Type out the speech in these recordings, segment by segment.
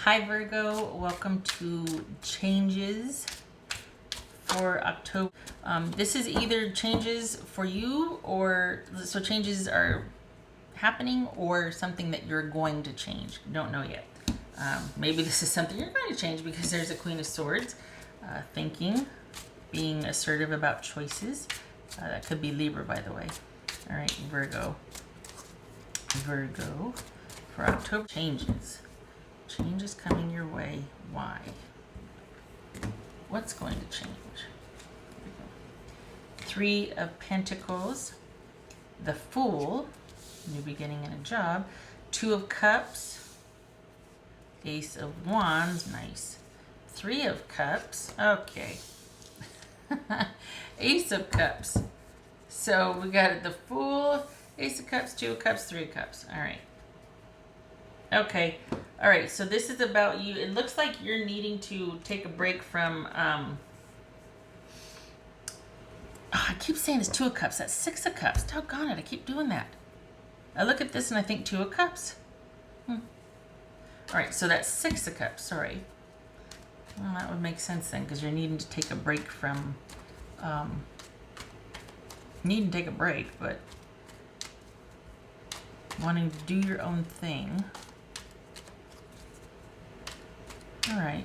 Hi Virgo, welcome to changes for October. This is either changes for you or so changes are happening or something that you're going to change. Don't know yet. Maybe this is something you're going to change because there's a Queen of Swords. Thinking, being assertive about choices. That could be Libra, by the way. All right, Virgo. Virgo for October. Changes. Changes coming your way. Why? What's going to change? Three of Pentacles. The Fool. New beginning in a job. Two of Cups. Ace of Wands. Nice. Three of Cups. Okay. Ace of Cups. So we got the Fool, Ace of Cups, Two of Cups, Three of Cups. All right. Okay. All right. So this is about you. It looks like you're needing to take a break from. I keep saying it's Two of Cups. That's Six of Cups. Doggone it. I keep doing that. I look at this and I think Two of Cups. All right. So that's Six of Cups. Sorry. Well, that would make sense then, because you're needing to take a break from, needing to take a break, but wanting to do your own thing. All right.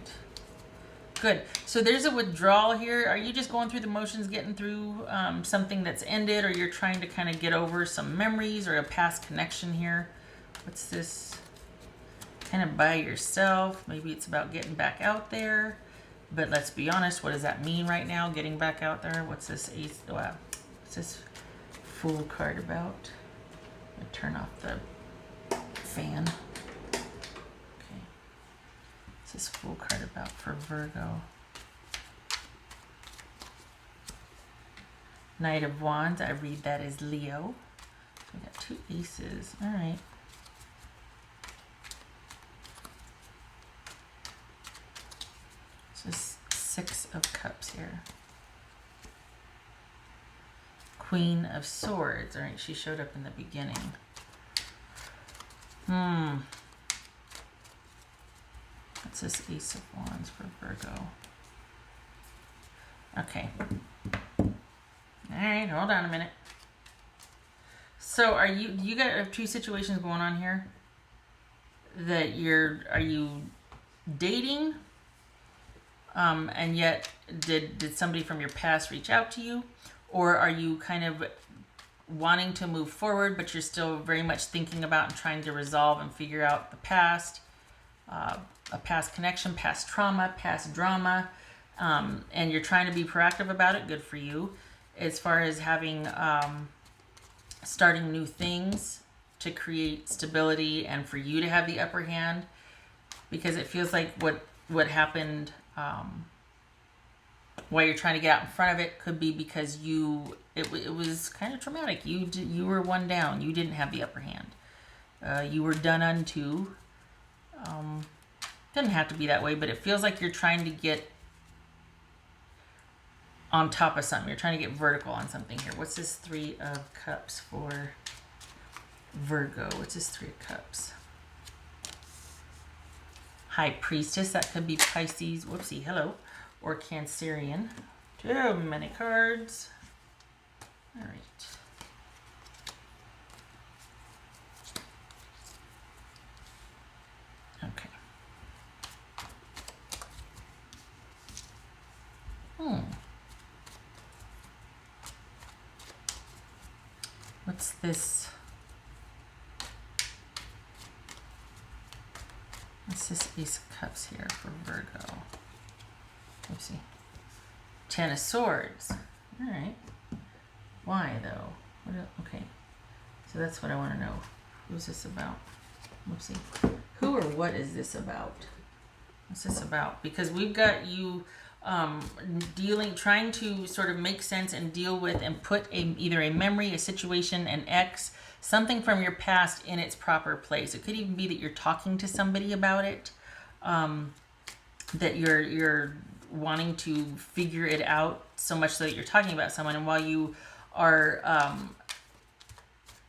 Good. So there's a withdrawal here. Are you just going through the motions, getting through something that's ended, or you're trying to kind of get over some memories or a past connection here? What's this? Kind of by yourself. Maybe it's about getting back out there, but let's be honest, what does that mean right now, getting back out there? What's this ace? Wow, what's this Fool card about? I'm gonna turn off the fan. Okay, what's this Fool card about for Virgo? Knight of Wands, I read that as Leo. So we got two aces. All right. Six of Cups here. Queen of Swords. All right, she showed up in the beginning. What's this Ace of Wands for Virgo? Okay. All right, hold on a minute. So are you got two situations going on here? That are you dating? And yet, did somebody from your past reach out to you? Or are you kind of wanting to move forward, but you're still very much thinking about and trying to resolve and figure out the past, a past connection, past trauma, past drama, and you're trying to be proactive about it? Good for you. As far as having, starting new things to create stability and for you to have the upper hand, because it feels like what happened while you're trying to get out in front of it could be because it was kind of traumatic. You were one down. You didn't have the upper hand. You were done unto. Doesn't have to be that way, but it feels like you're trying to get on top of something. You're trying to get vertical on something here. What's this Three of Cups for Virgo? What's this Three of Cups? High Priestess, that could be Pisces, whoopsie, hello, or Cancerian. Too many cards. All right. Okay. What's this? What's this Ace of Cups here for Virgo? Oopsie. Ten of Swords. All right. Why though? Okay. So that's what I want to know. Who's this about? Whoopsie. Who or what is this about? What's this about? Because we've got you trying to sort of make sense and deal with and put either a memory, a situation, an ex, something from your past in its proper place. It could even be that you're talking to somebody about it, that you're wanting to figure it out so much so that you're talking about someone. And while you are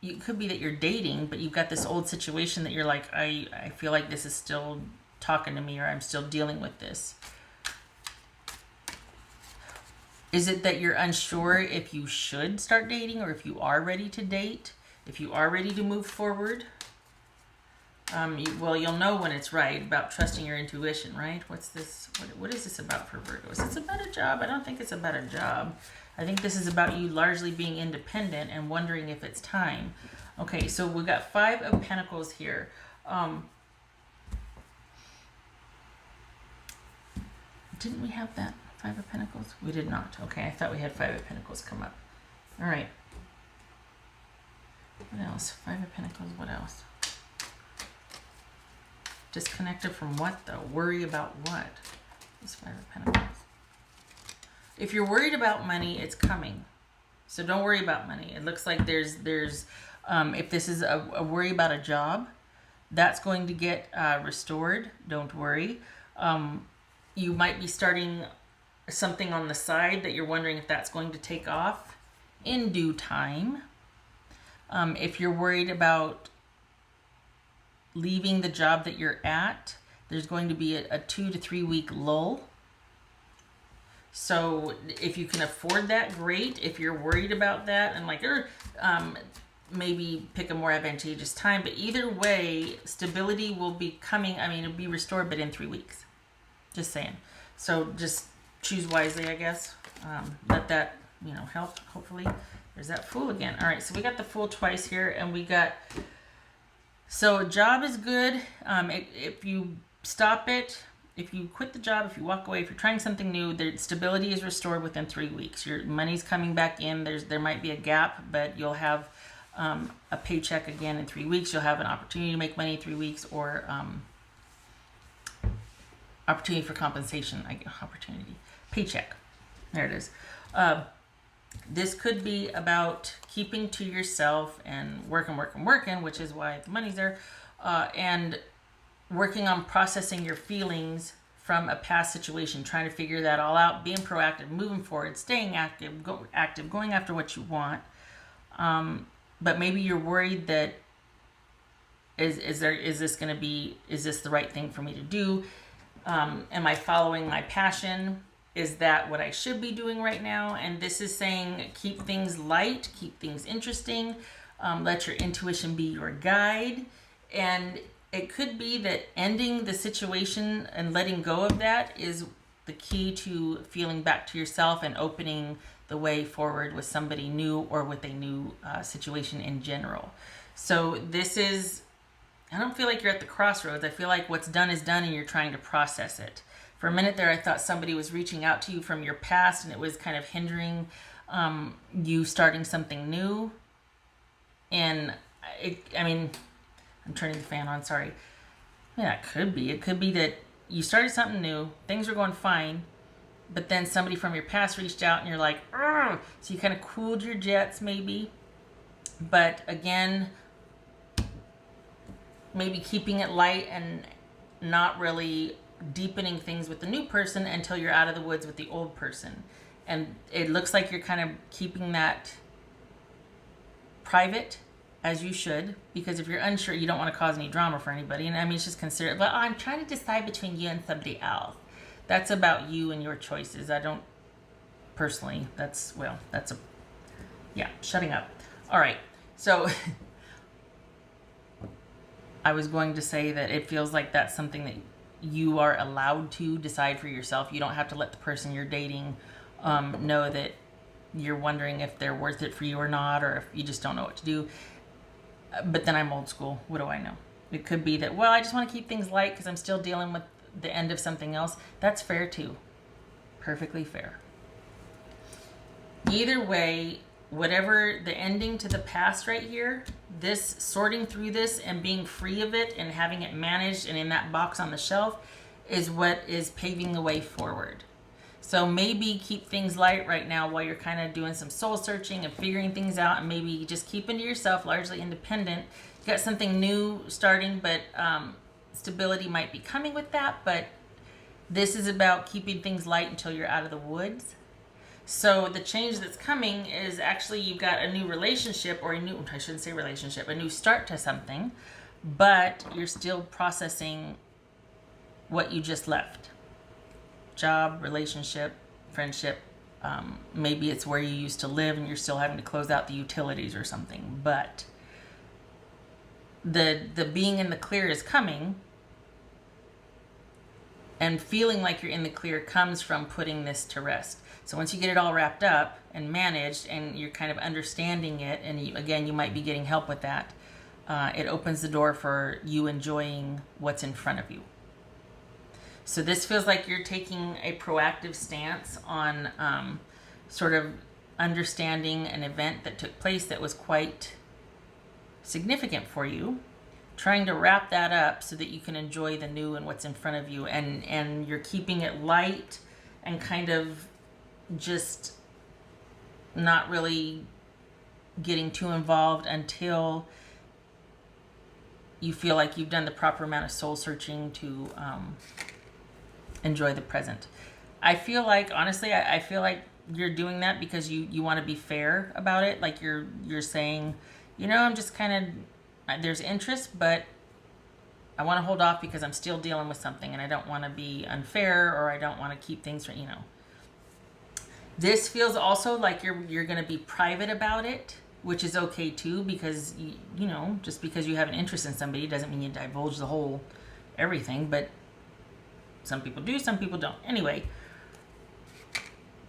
it could be that you're dating, but you've got this old situation that you're like, I feel like this is still talking to me, or I'm still dealing with this. Is it that you're unsure if you should start dating, or if you are ready to date, if you are ready to move forward? Well, you'll know when it's right, about trusting your intuition, right? What's this? What is this about for Virgo? Is this about a job? I don't think it's about a job. I think this is about you largely being independent and wondering if it's time. Okay, so we got 5 of Pentacles here. Didn't we have that? 5 of Pentacles? We did not. Okay, I thought we had 5 of Pentacles come up. All right. What else? 5 of Pentacles. What else? Disconnected from what, though? Worry about what? This 5 of Pentacles. If you're worried about money, it's coming. So don't worry about money. It looks like there's if this is a worry about a job, that's going to get restored. Don't worry. You might be starting something on the side that you're wondering if that's going to take off in due time. If you're worried about leaving the job that you're at, there's going to be a 2 to 3 week lull. So if you can afford that, great. If you're worried about that, and like, maybe pick a more advantageous time. But either way, stability will be coming. I mean, it'll be restored, but in 3 weeks. Just saying. So just choose wisely, I guess. Let that, help, hopefully. There's that Fool again. All right, so we got the Fool twice here, and we got... So job is good. If you stop it, if you quit the job, if you walk away, if you're trying something new, the stability is restored within 3 weeks. Your money's coming back in. There might be a gap, but you'll have a paycheck again in 3 weeks. You'll have an opportunity to make money in 3 weeks, or opportunity for compensation. Paycheck. There it is. This could be about keeping to yourself and working, which is why the money's there, and working on processing your feelings from a past situation, trying to figure that all out, being proactive, moving forward, staying active, going after what you want. But maybe you're worried that is this the right thing for me to do? Am I following my passion? Is that what I should be doing right now? And this is saying keep things light, keep things interesting, let your intuition be your guide. And it could be that ending the situation and letting go of that is the key to feeling back to yourself and opening the way forward with somebody new, or with a new situation in general. So this is, I don't feel like you're at the crossroads. I feel like what's done is done and you're trying to process it. For a minute there, I thought somebody was reaching out to you from your past, and it was kind of hindering you starting something new. And I'm turning the fan on, sorry. Yeah, it could be. It could be that you started something new, things were going fine, but then somebody from your past reached out and you're like, "Argh!" So you kind of cooled your jets maybe. But again, maybe keeping it light and not really deepening things with the new person until you're out of the woods with the old person. And it looks like you're kind of keeping that private, as you should, because if you're unsure, you don't want to cause any drama for anybody. And it's just consider, well, I'm trying to decide between you and somebody else. That's about you and your choices. I don't personally, shutting up. All right. So I was going to say that it feels like that's something that you are allowed to decide for yourself. You don't have to let the person you're dating know that you're wondering if they're worth it for you or not, or if you just don't know what to do. But then I'm old school. What do I know? It could be that, well, I just want to keep things light because I'm still dealing with the end of something else. That's fair too. Perfectly fair. Either way, whatever the ending to the past right here, this sorting through this and being free of it and having it managed and in that box on the shelf is what is paving the way forward. So maybe keep things light right now while you're kind of doing some soul searching and figuring things out, and maybe just keeping to yourself, largely independent. You got something new starting, but stability might be coming with that. But this is about keeping things light until you're out of the woods. So the change that's coming is actually you've got a new relationship, or a new start to something, but you're still processing what you just left. Job, relationship, friendship. Maybe it's where you used to live and you're still having to close out the utilities or something. But the being in the clear is coming. And feeling like you're in the clear comes from putting this to rest. So once you get it all wrapped up and managed and you're kind of understanding it, and you might be getting help with that, it opens the door for you enjoying what's in front of you. So this feels like you're taking a proactive stance on sort of understanding an event that took place that was quite significant for you, trying to wrap that up so that you can enjoy the new and what's in front of you, and you're keeping it light and kind of just not really getting too involved until you feel like you've done the proper amount of soul searching to enjoy the present. I feel like, honestly, I feel like you're doing that because you want to be fair about it. Like you're saying, I'm just kind of, there's interest, but I want to hold off because I'm still dealing with something and I don't want to be unfair, or I don't want to keep things, This feels also like you're going to be private about it, which is okay too, because, just because you have an interest in somebody doesn't mean you divulge the whole everything, but some people do, some people don't. Anyway,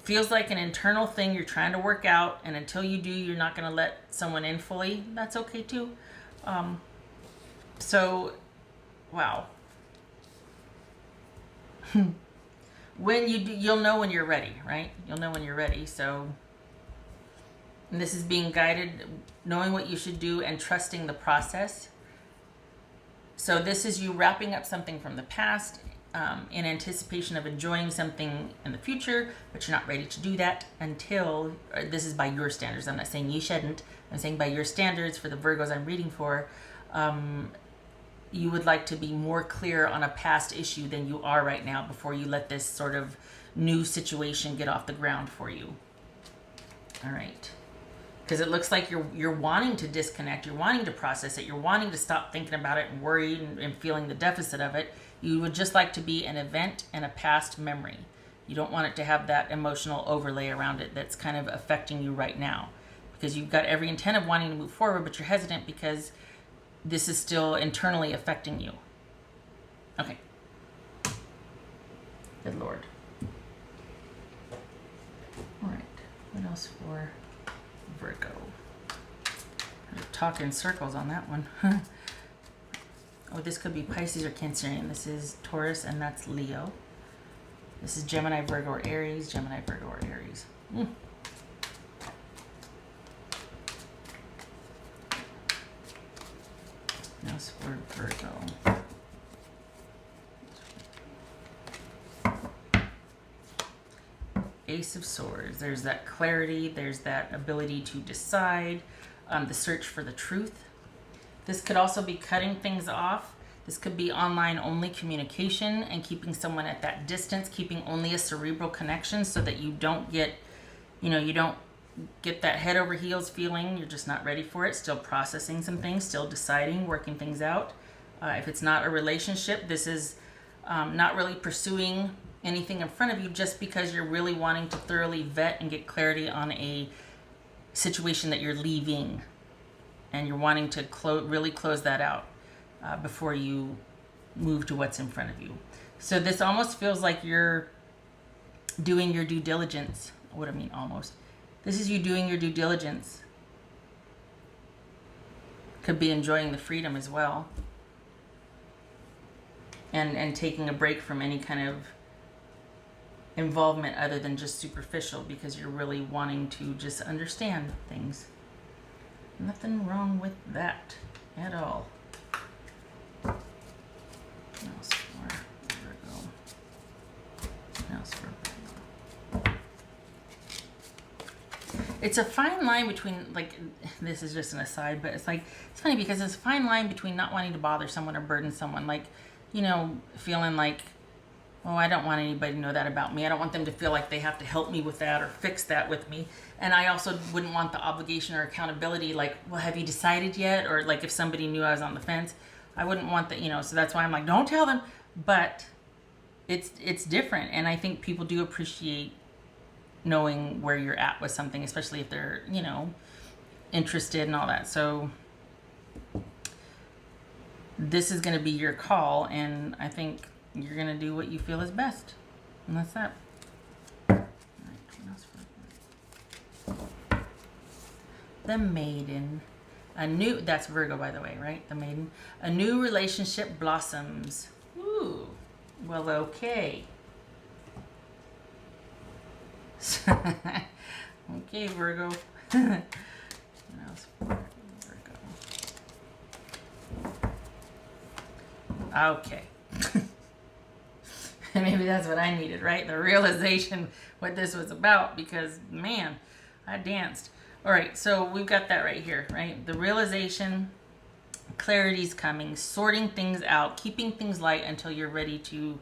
feels like an internal thing you're trying to work out, and until you do, you're not going to let someone in fully. That's okay too. So, wow. When you do, you'll know when you're ready, right? You'll know when you're ready. So, and this is being guided, knowing what you should do and trusting the process. So this is you wrapping up something from the past in anticipation of enjoying something in the future, but you're not ready to do that until, this is by your standards. I'm not saying you shouldn't. I'm saying by your standards for the Virgos I'm reading for, you would like to be more clear on a past issue than you are right now before you let this sort of new situation get off the ground for you. All right. Because it looks like you're wanting to disconnect, you're wanting to process it, you're wanting to stop thinking about it and worried and feeling the deficit of it. You would just like to be an event and a past memory. You don't want it to have that emotional overlay around it that's kind of affecting you right now. Because you've got every intent of wanting to move forward, but you're hesitant because this is still internally affecting you. Okay. Good Lord. All right. What else for Virgo? I'm talking in circles on that one. Oh, this could be Pisces or Cancerian. This is Taurus, and that's Leo. This is Gemini, Virgo, or Aries. Gemini, Virgo, or Aries. That's for Virgo. Ace of Swords. There's that clarity. There's that ability to decide. The search for the truth. This could also be cutting things off. This could be online only communication and keeping someone at that distance, keeping only a cerebral connection so that you don't get, you don't get that head over heels feeling. You're just not ready for it. Still processing some things, still deciding, working things out. If it's not a relationship, this is not really pursuing anything in front of you just because you're really wanting to thoroughly vet and get clarity on a situation that you're leaving. And you're wanting to really close that out before you move to what's in front of you. So this almost feels like you're doing your due diligence. What do I mean almost? This is you doing your due diligence. Could be enjoying the freedom as well. And taking a break from any kind of involvement other than just superficial, because you're really wanting to just understand things. Nothing wrong with that at all. What else for Virgo? What else for Virgo? It's a fine line between, like, this is just an aside, but it's funny because it's a fine line between not wanting to bother someone or burden someone. Like, feeling like, oh, I don't want anybody to know that about me. I don't want them to feel like they have to help me with that or fix that with me. And I also wouldn't want the obligation or accountability, like, well, have you decided yet? Or like if somebody knew I was on the fence, I wouldn't want that, so that's why I'm like, don't tell them. But it's different, and I think people do appreciate knowing where you're at with something, especially if they're, you know, interested and all that. So this is going to be your call, and I think you're going to do what you feel is best. And that's that. All right, the Maiden. That's Virgo, by the way, right? The Maiden. A new relationship blossoms. Ooh. Well, okay. Okay, Virgo. What else for Virgo? Okay. Maybe that's what I needed, right? The realization what this was about, because, man, I danced. All right, so we've got that right here, right? The realization, clarity's coming, sorting things out, keeping things light until you're ready to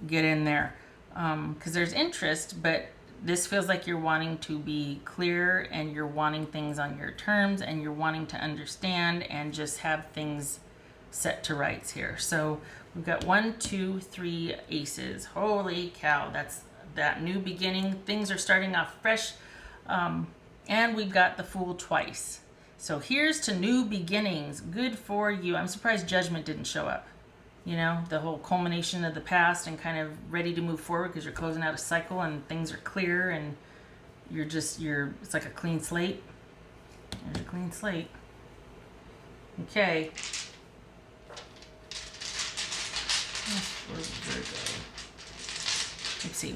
get in there. Because there's interest, but this feels like you're wanting to be clear, and you're wanting things on your terms, and you're wanting to understand and just have things set to rights here. So we've got 1, 2, 3 aces. Holy cow, that's that new beginning. Things are starting off fresh. And we've got the Fool twice. So here's to new beginnings. Good for you. I'm surprised Judgment didn't show up. You know, the whole culmination of the past and kind of ready to move forward because you're closing out a cycle and things are clear and it's like a clean slate. There's a clean slate. Okay. Let's see.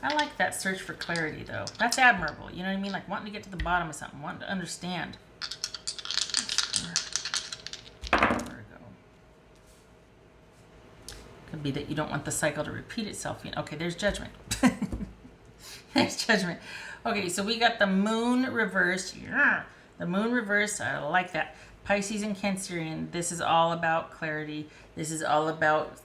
I like that search for clarity, though. That's admirable. You know what I mean? Like wanting to get to the bottom of something, wanting to understand. Virgo. Could be that you don't want the cycle to repeat itself. Okay, there's Judgment. There's Judgment. Okay, so we got the Moon reversed. Yeah. The Moon reversed. I like that. Pisces and Cancerian. This is all about clarity. This is all about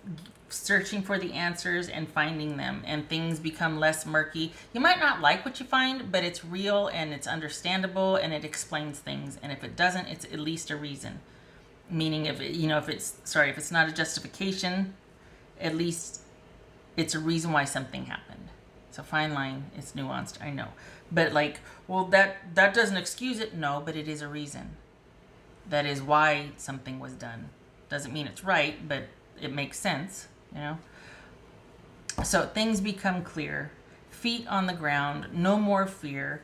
searching for the answers and finding them, and things become less murky. You might not like what you find, but it's real and it's understandable and it explains things. And if it doesn't, it's at least a reason. Meaning, if it's not a justification, at least it's a reason why something happened. So fine line, it's nuanced, I know. But like, well, that doesn't excuse it. No, but it is a reason. That is why something was done. Doesn't mean it's right, but it makes sense, you know? So things become clear. Feet on the ground, no more fear.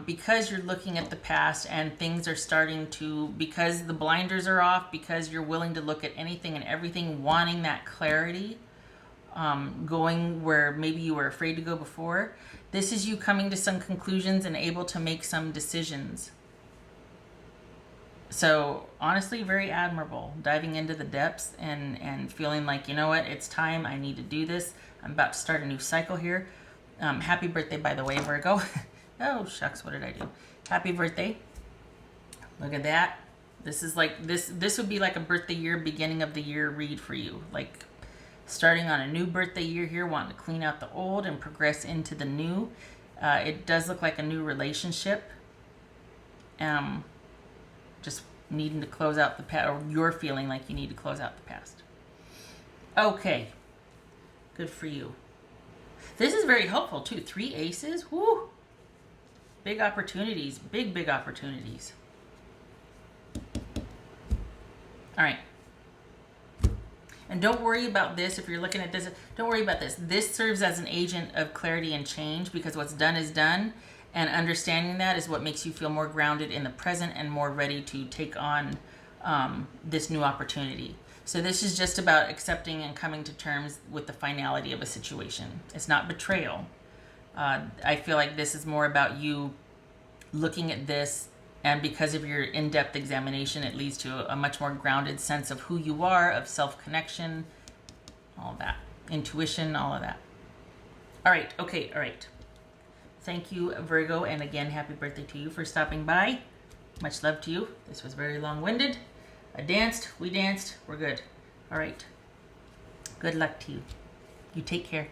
Because you're looking at the past and things are starting to, because the blinders are off, because you're willing to look at anything and everything, wanting that clarity, going where maybe you were afraid to go before. This is you coming to some conclusions and able to make some decisions. So honestly, very admirable, diving into the depths and feeling like, you know what, it's time, I need to do this. I'm about to start a new cycle here. Happy birthday, by the way, Virgo. Oh, shucks, what did I do? Happy birthday. Look at that. This is like, this would be like a birthday year, beginning of the year read for you. Like starting on a new birthday year here, wanting to clean out the old and progress into the new. It does look like a new relationship. Just needing to close out the past, or you're feeling like you need to close out the past. Okay. Good for you. This is very helpful too. 3 aces. Woo. Big opportunities. Big opportunities. All right. And don't worry about this. If you're looking at this, don't worry about this. This serves as an agent of clarity and change, because what's done is done. And understanding that is what makes you feel more grounded in the present and more ready to take on this new opportunity. So this is just about accepting and coming to terms with the finality of a situation. It's not betrayal. I feel like this is more about you looking at this, and because of your in-depth examination, it leads to a much more grounded sense of who you are, of self-connection, all that. Intuition, all of that. All right, okay, all right. Thank you, Virgo, and again, happy birthday to you for stopping by. Much love to you. This was very long-winded. I danced, we danced, we're good. All right. Good luck to you. You take care.